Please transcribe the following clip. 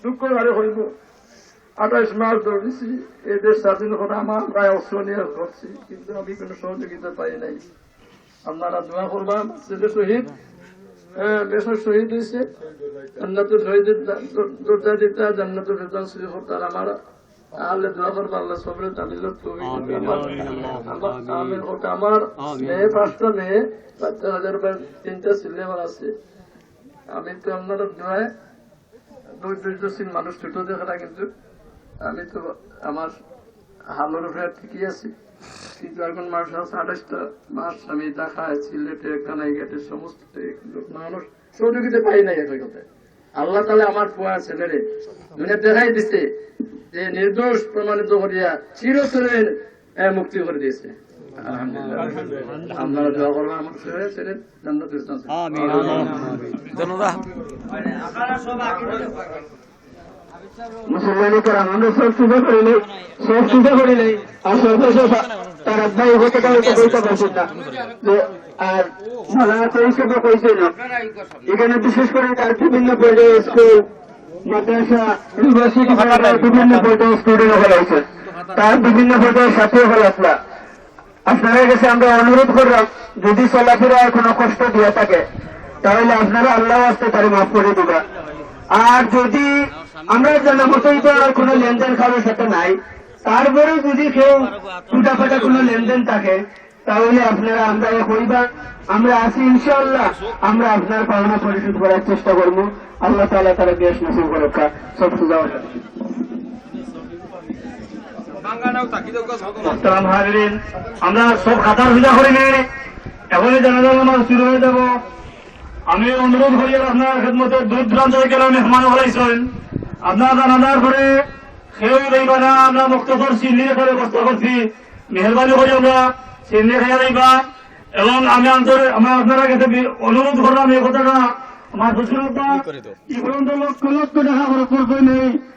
দুঃখ ঘরে হইব 28 মাস দৌড়েছি এই দেশ স্বাধীন করে আমার প্রায় অস্ত্র নিয়ে করছি, কিন্তু আমি কোনো সহযোগিতা পাই নাই। আপনারা দোয়া করবেন, ছেলে শহীদ দেশের শহীদ হয়েছে, জান্নাতুল শহীদের দরজা দিতে জান্নাতুল ফেরদাউস করতার আমার আল্লাহ দোয়া করবো, আল্লাহ সবরে তামিল আমিন হোক। আমার মেয়ে 5টা মেয়ে 50,000 3টা ছেলে আমার আছে। আমি তো আপনারা দোয়ায় ধৈর্যশীল মানুষ ছোট দেখা, কিন্তু আমি তো আমার হালের উপরে ঠিকই আছি, কিন্তু এখন মানুষ আছে 28টা মাস আমি দেখায় সিলেটে কানাই ঘাটের সমস্ত মানুষ সহযোগিতা পাই নাই। একই কথায় আল্লাহ তাআলা আমার পোয়া ছেলেরে দুনিয়া দেখাই দিছে যে নির্দোষ প্রমাণিত করিয়া চিরতরে মুক্তি করে দিয়েছে। আপনারা দোয়া করবেন আমার ছেলে জান্নাতুল ফেরদাউস। আমিন। ধন্যবাদ। মুসলমানি করে আমাদের সব সুযোগ করিলে আর সর্বশেষ তার আব্বাই হতে বলতে পারছেন না। আর হিসেবে কইছিল এখানে বিশেষ করে তার বিভিন্ন পর্যায়ে স্কুল মাদ্রাসা ইউনিভার্সিটি বিভিন্ন পর্যায়ে স্টুডেন্ট হয়ে আছে, তার বিভিন্ন পর্যায়ে সাথী হল। আপনাদের কাছে আমরা অনুরোধ করলাম, যদি চলাফেরায় কোনো কষ্ট দিয়ে থাকে তাহলে আপনারা আল্লাহ আসতে তারে মাফ করে দিবা। আর যদি আমরা জানা মতোই তো আর কোনো লেনদেন কারোর সাথে নাই, তারপরেও যদি কেউ টুটাফাটা কোনো লেনদেন থাকে তাহলে আপনারা আমরা হইবা, আমরা আছি ইনশাআল্লাহ, আমরা আপনার পাওনা পরিশোধ করার চেষ্টা করবো। আল্লাহ তাআলা তারা দেশ নসিব করুকা। সব সুজা আমরা সব খাতার সুজা করিনি, এখনই জানাজা নামাজ শুরু হয়ে যাব। আমি অনুরোধ করি আপনার খেদমতে দূর দূরান্ত থেকে মেহমান হলাইছেন, আপনার জানাজার পরে খেয়েও দেইবা না, আমরা মুক্তসর চিল্লি করে কষ্ট করছি, মেহরবানি করি আমরা চিল্লি খেয়ে দেইবা। এবং আমি আপনারা কাছে অনুরোধ করলাম এই কথাটা, আমার শ্বশুর কি পর্যন্ত লক্ষ লক্ষ টাকা খরচ করতে নেই।